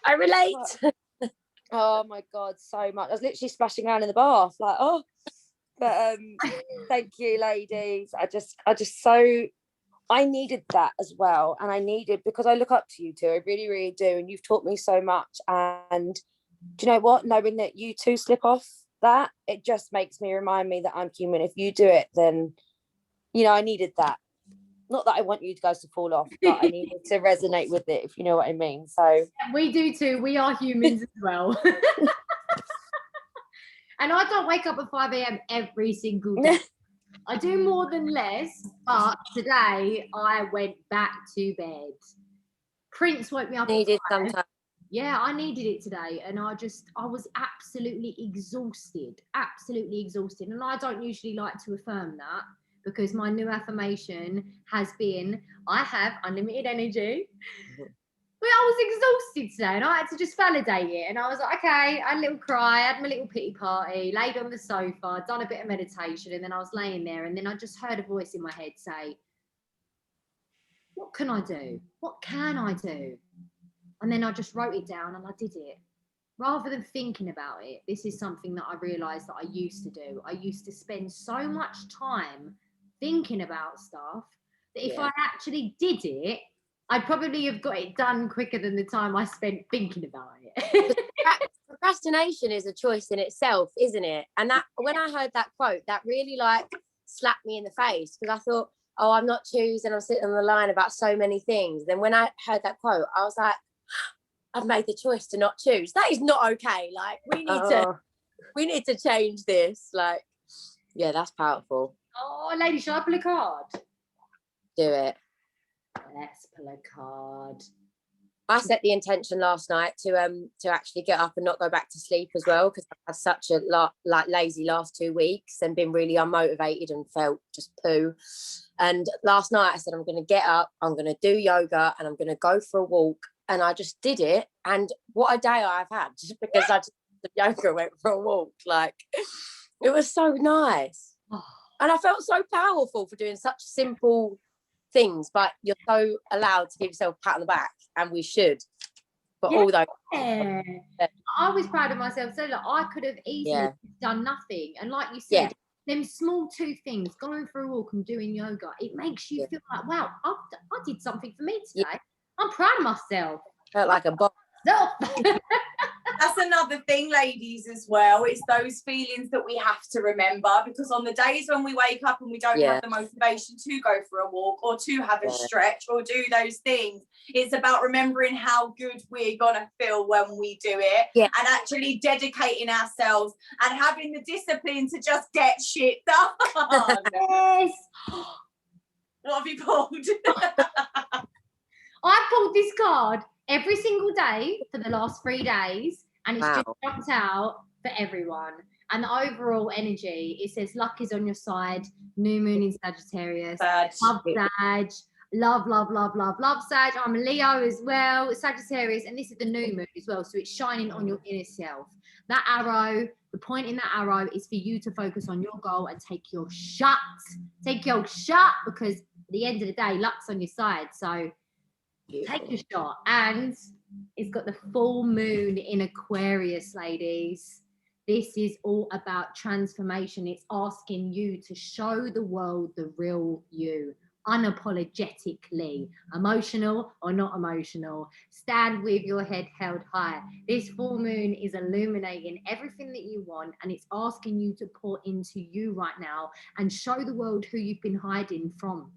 I relate. Oh my God, so much. I was literally splashing around in the bath, like, oh. But thank you, ladies. I needed that as well. And I needed, because I look up to you two, I really, really do. And you've taught me so much. And do you know what? Knowing that you two slip off that, it just makes me remind me that I'm human. If you do it, then, I needed that. Not that I want you guys to fall off, but I needed to resonate with it, if you know what I mean. So we do too. We are humans as well. And I don't wake up at 5 a.m. every single day. I do more than less, but today I went back to bed. Prince woke me up. Needed sometimes. Yeah, I needed it today, and I was absolutely exhausted. And I don't usually like to affirm that, because my new affirmation has been, I have unlimited energy. But I was exhausted today, and I had to just validate it. And I was like, okay, I had a little cry, I had my little pity party, laid on the sofa, done a bit of meditation, and then I was laying there, and then I just heard a voice in my head say, what can I do? What can I do? And then I just wrote it down and I did it. Rather than thinking about it, this is something that I realised that I used to do. I used to spend so much time thinking about stuff that if I actually did it, I'd probably have got it done quicker than the time I spent thinking about it. Procrastination is a choice in itself, isn't it? And that, when I heard that quote, that really slapped me in the face, because I thought, oh, I'm not choosing, I'm sitting on the line about so many things. Then when I heard that quote, I was like, I've made the choice to not choose. That is not okay. Like, we need to change this. Like, yeah, that's powerful. Oh, lady, shall I pull a card? Do it. Let's pull a card. I set the intention last night to actually get up and not go back to sleep as well, because I've had such a lazy last 2 weeks and been really unmotivated and felt just poo. And last night I said, I'm going to get up, I'm going to do yoga, and I'm going to go for a walk. And I just did it. And what a day I've had, just because I just did yoga, went for a walk. Like, it was so nice. And I felt so powerful for doing such simple things, but you're so allowed to give yourself a pat on the back, and we should. But although I was proud of myself, so like, I could have easily done nothing. And like you said, them small two things, going for a walk and doing yoga, it makes you feel like, wow, I did something for me today. I'm proud of myself. Felt like a boss. That's another thing, ladies, as well. It's those feelings that we have to remember, because on the days when we wake up and we don't have the motivation to go for a walk or to have a stretch or do those things, it's about remembering how good we're gonna feel when we do it, and actually dedicating ourselves and having the discipline to just get shit done. Yes. What have you pulled? I pulled this card every single day for the last 3 days, and it's just jumped out for everyone. And the overall energy, it says luck is on your side, new moon in Sagittarius, love Sag, Love, love, love, love, love Sag. I'm a Leo as well, Sagittarius, and this is the new moon as well. So it's shining on your inner self. That arrow, the point in that arrow is for you to focus on your goal and take your shot. Take your shot, because at the end of the day, luck's on your side. So take your shot. And it's got the full moon in Aquarius, ladies. This is all about transformation. It's asking you to show the world the real you, unapologetically, emotional or not emotional. Stand with your head held high. This full moon is illuminating everything that you want, and it's asking you to pour into you right now and show the world who you've been hiding from.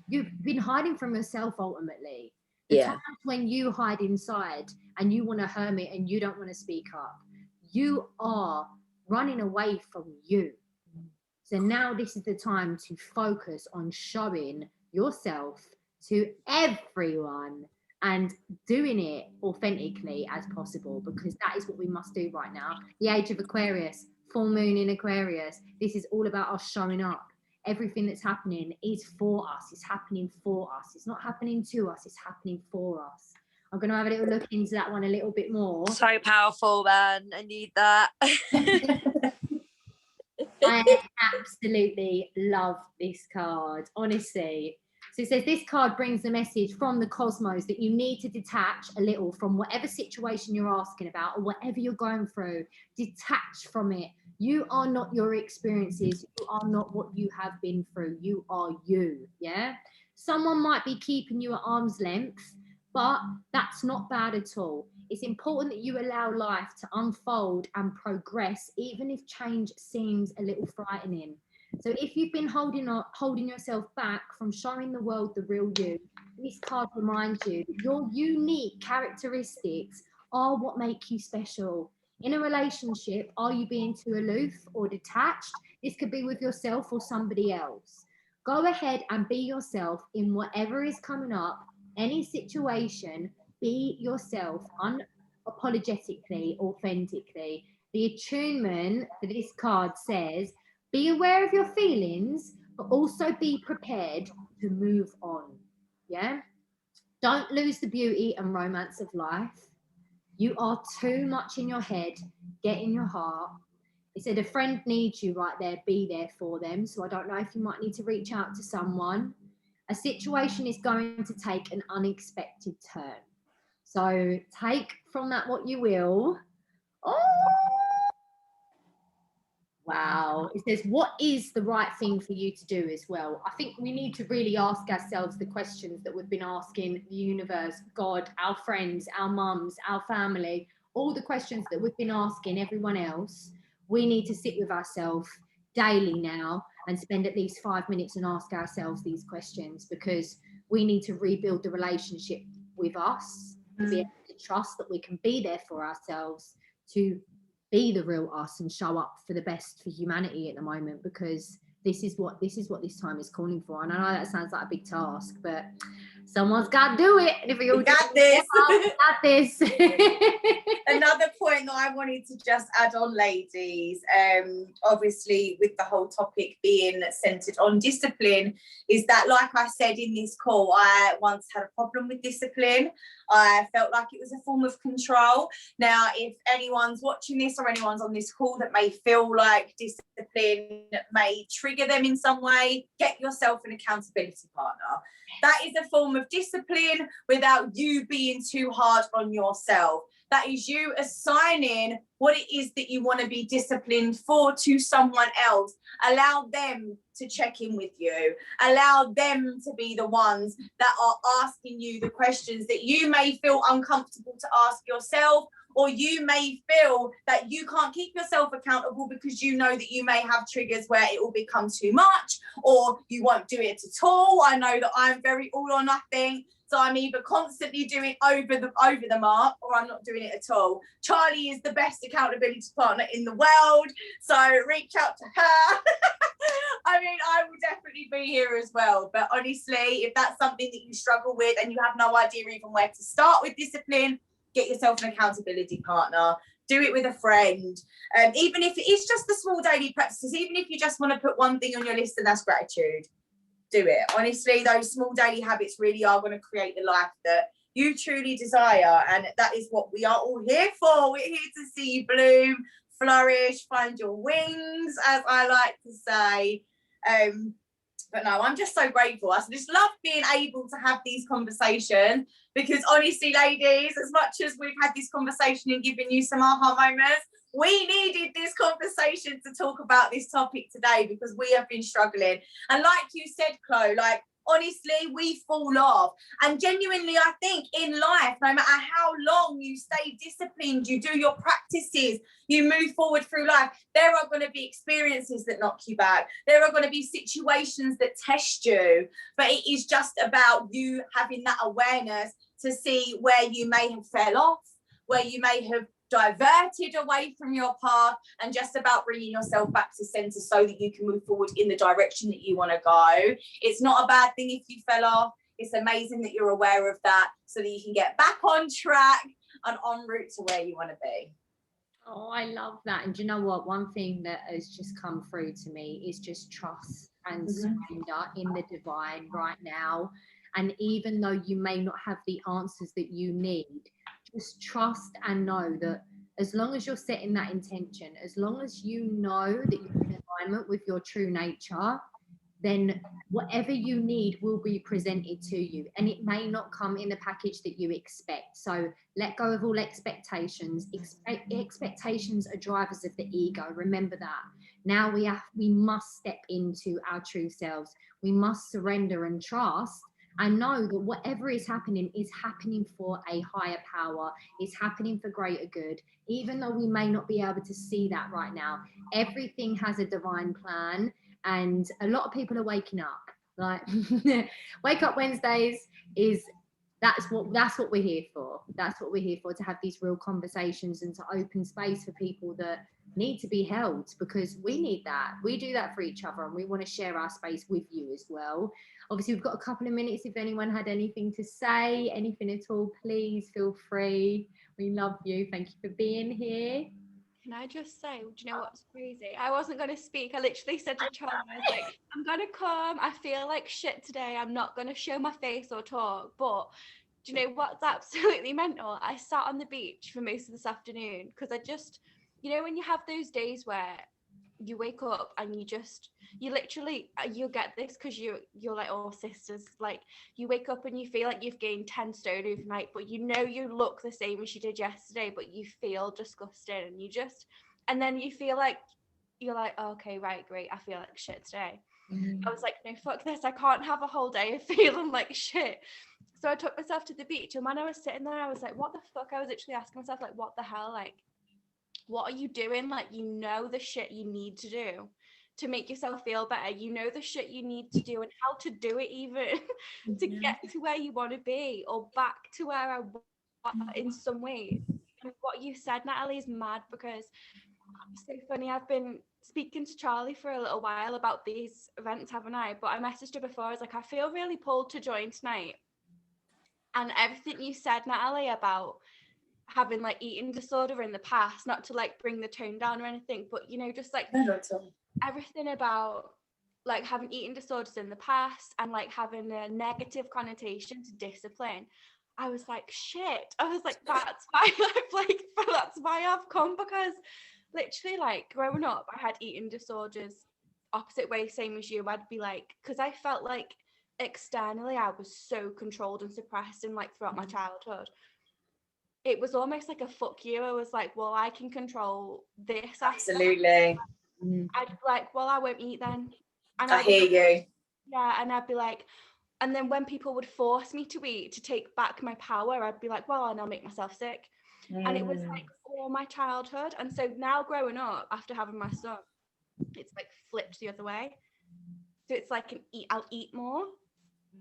You've been hiding from yourself ultimately. The times when you hide inside and you want to hermit and you don't want to speak up, you are running away from you. So now this is the time to focus on showing yourself to everyone and doing it authentically as possible, because that is what we must do right now. The age of Aquarius, full moon in Aquarius. This is all about us showing up. Everything that's happening is for us. It's happening for us. It's not happening to us. It's happening for us. I'm going to have a little look into that one a little bit more. So powerful, man. I need that. I absolutely love this card, honestly. So it says this card brings the message from the cosmos that you need to detach a little from whatever situation you're asking about or whatever you're going through. Detach from it. You are not your experiences. You are not what you have been through. You are you, yeah? Someone might be keeping you at arm's length, but that's not bad at all. It's important that you allow life to unfold and progress, even if change seems a little frightening. So if you've been holding yourself back from showing the world the real you, this card reminds you that your unique characteristics are what make you special. In a relationship, are you being too aloof or detached? This could be with yourself or somebody else. Go ahead and be yourself in whatever is coming up, any situation. Be yourself unapologetically, authentically. The attunement for this card says, be aware of your feelings, but also be prepared to move on. Yeah? Don't lose the beauty and romance of life. You are too much in your head. Get in your heart. It said a friend needs you right there. Be there for them. So I don't know if you might need to reach out to someone. A situation is going to take an unexpected turn. So take from that what you will. Oh, wow. It says, what is the right thing for you to do as well? I think we need to really ask ourselves the questions that we've been asking the universe, God, our friends, our mums, our family, all the questions that we've been asking everyone else. We need to sit with ourselves daily now and spend at least 5 minutes and ask ourselves these questions, because we need to rebuild the relationship with us, to be able to trust that we can be there for ourselves, to be the real us and show up for the best for humanity at the moment, because this is what this time is calling for. And I know that sounds like a big task, but someone's got to do it. And if we all got this. Got this. Another point that I wanted to just add on, ladies, obviously with the whole topic being centered on discipline, is that, like I said in this call, I once had a problem with discipline. I felt like it was a form of control. Now, if anyone's watching this or anyone's on this call that may feel like discipline may trigger them in some way, get yourself an accountability partner. That is a form of discipline without you being too hard on yourself. That is you assigning what it is that you want to be disciplined for to someone else. Allow them to check in with you. Allow them to be the ones that are asking you the questions that you may feel uncomfortable to ask yourself, or you may feel that you can't keep yourself accountable because you know that you may have triggers where it will become too much, or you won't do it at all. I know that I'm very all or nothing. So I'm either constantly doing over the mark, or I'm not doing it at all. Charlie is the best accountability partner in the world, so reach out to her. I mean, I will definitely be here as well. But honestly, if that's something that you struggle with and you have no idea even where to start with discipline, get yourself an accountability partner. Do it with a friend. Even if it's just the small daily practices, even if you just want to put one thing on your list, and that's gratitude. do it. Honestly, those small daily habits really are going to create the life that you truly desire, and that is what we are all here for. We're here to see you bloom, flourish, find your wings, as I like to say. But no, I'm just so grateful. I just love being able to have these conversations, because honestly, ladies, as much as we've had this conversation and given you some aha moments, we needed this conversation to talk about this topic today, because we have been struggling. And like you said, Chloe, like, honestly, we fall off. And genuinely, I think in life, no matter how long you stay disciplined, you do your practices, you move forward through life, there are going to be experiences that knock you back. There are going to be situations that test you. But it is just about you having that awareness to see where you may have fell off, where you may have diverted away from your path, and just about bringing yourself back to center so that you can move forward in the direction that you want to go. It's not a bad thing if you fell off. It's amazing that you're aware of that, so that you can get back on track and en route to where you want to be. Oh, I love that. And do you know what? One thing that has just come through to me is just trust and surrender in the divine right now. And even though you may not have the answers that you need, just trust and know that as long as you're setting that intention, as long as you know that you're in alignment with your true nature, then whatever you need will be presented to you. And it may not come in the package that you expect. So let go of all expectations. Expectations are drivers of the ego. Remember that. Now we must step into our true selves. We must surrender and trust, and know that whatever is happening for a higher power. It's happening for greater good. Even though we may not be able to see that right now, everything has a divine plan. And a lot of people are waking up. Like Wake Up Wednesdays that's what we're here for. That's what we're here for, to have these real conversations and to open space for people that need to be held, because we need that. We do that for each other, and we want to share our space with you as well. Obviously, we've got a couple of minutes. If anyone had anything to say, anything at all, please feel free. We love you. Thank you for being here. Can I just say, do you know what's crazy? I wasn't going to speak. I literally said to Charlie, I was like, I'm going to come. I feel like shit today. I'm not going to show my face or talk. But do you know what's absolutely mental? I sat on the beach for most of this afternoon, because I just, you know, when you have those days where you wake up and you literally, you'll get this because you're like all sisters, like you wake up and you feel like you've gained 10 stone overnight, but you know you look the same as you did yesterday, but you feel disgusted, and then you feel like you're like, oh, okay, right, great, I feel like shit today. I was like, no, fuck this, I can't have a whole day of feeling like shit. So I took myself to the beach, and when I was sitting there, I was like, what the fuck? I was literally asking myself, like, what the hell, like, what are you doing? Like, you know the shit you need to do to make yourself feel better. You know the shit you need to do and how to do it, even to get to where you want to be, or back to where I was in some ways. And what you said, Natalie, is mad, because it's so funny. I've been speaking to Charlie for a little while about these events, haven't I? But I messaged her before. I was like, I feel really pulled to join tonight. And everything you said, Natalie, about having like eating disorder in the past, not to like bring the tone down or anything, but you know, just like everything about like having eating disorders in the past and like having a negative connotation to discipline, I was like, shit. I was like, that's why I've come, because literally, like, growing up, I had eating disorders opposite way, same as you. I'd be like, because I felt like externally I was so controlled and suppressed, and like throughout my childhood it was almost like a fuck you. I was like, well, I can control this aspect. Absolutely. I'd be like, well, I won't eat then. And I hear you. Yeah, and I'd be like, and then when people would force me to eat to take back my power, I'd be like, well, and I'll make myself sick. And it was like all my childhood. And so now growing up, after having my son, it's like flipped the other way. So it's like I'll eat more.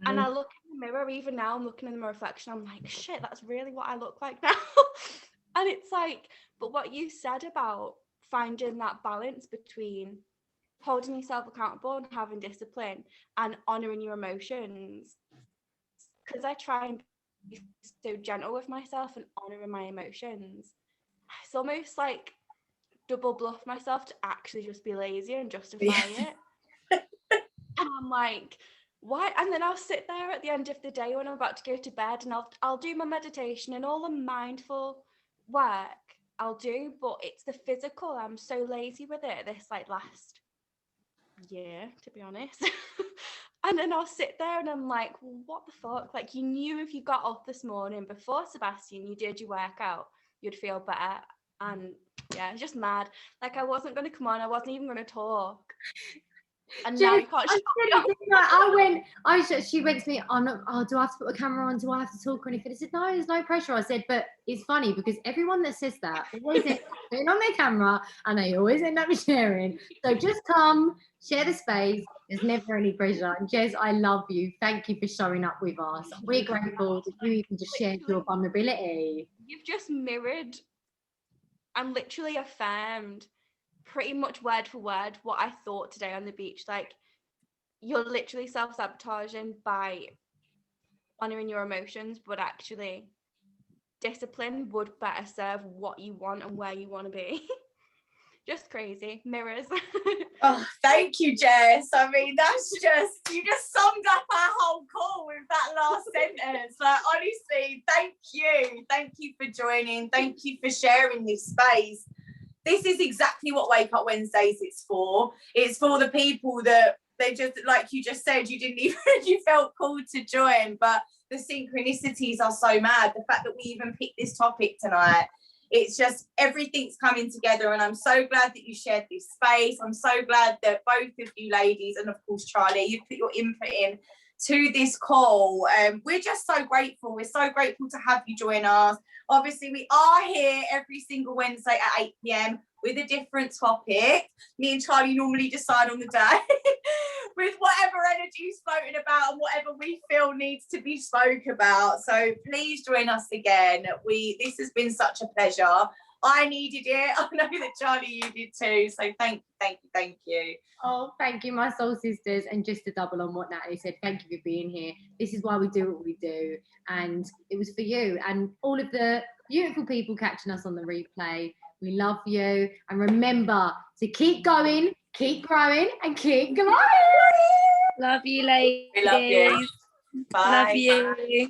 And I look in the mirror, even now I'm looking in the reflection, I'm like, shit, that's really what I look like now. And it's like, but what you said about finding that balance between holding yourself accountable and having discipline and honoring your emotions, because I try and be so gentle with myself and honoring my emotions, it's almost like double bluff myself to actually just be lazy and justify it. And I'm like, why? And then I'll sit there at the end of the day when I'm about to go to bed, and I'll do my meditation and all the mindful work I'll do, but it's the physical. I'm so lazy with it this like last year, to be honest. And then I'll sit there and I'm like, what the fuck? Like, you knew if you got up this morning before Sebastian, you did your workout, you'd feel better. And yeah, it's just mad. Like, I wasn't going to come on, I wasn't even going to talk. And now you can't shut me up. She went to me, I'm not, oh, do I have to put the camera on? Do I have to talk or anything? I said, no, there's no pressure. I said, but it's funny because everyone that says that always ends up putting on their camera and they always end up sharing. So just come, share the space. There's never any pressure. And Jez, I love you. Thank you for showing up with us. We're grateful that you even just shared your vulnerability. You've just mirrored and literally affirmed pretty much word for word what I thought today on the beach. Like, you're literally self-sabotaging by honoring your emotions, but actually discipline would better serve what you want and where you want to be. Just crazy. Mirrors. Oh, thank you, Jess. I mean, that's just, you just summed up our whole call with that last sentence. Like, honestly, thank you. Thank you for joining. Thank you for sharing this space. This is exactly what Wake Up Wednesdays is for. It's for the people that they just, like you just said, you didn't even, you felt called to join, but the synchronicities are so mad. The fact that we even picked this topic tonight, it's just, everything's coming together, and I'm so glad that you shared this space. I'm so glad that both of you ladies, and of course Charlie, you put your input in to this call. We're just so grateful. We're so grateful to have you join us. Obviously, we are here every single Wednesday at 8 p.m. with a different topic. Me and Charlie normally decide on the day with whatever energy is floating about and whatever we feel needs to be spoke about. So please join us again. This has been such a pleasure. I needed it. I know that Charlie, you did too. So thank you. Oh, thank you, my soul sisters. And just to double on what Natalie said, thank you for being here. This is why we do what we do. And it was for you and all of the beautiful people catching us on the replay. We love you. And remember to keep going, keep growing, and keep glowing. Love you, ladies. We love you. Bye. Love you.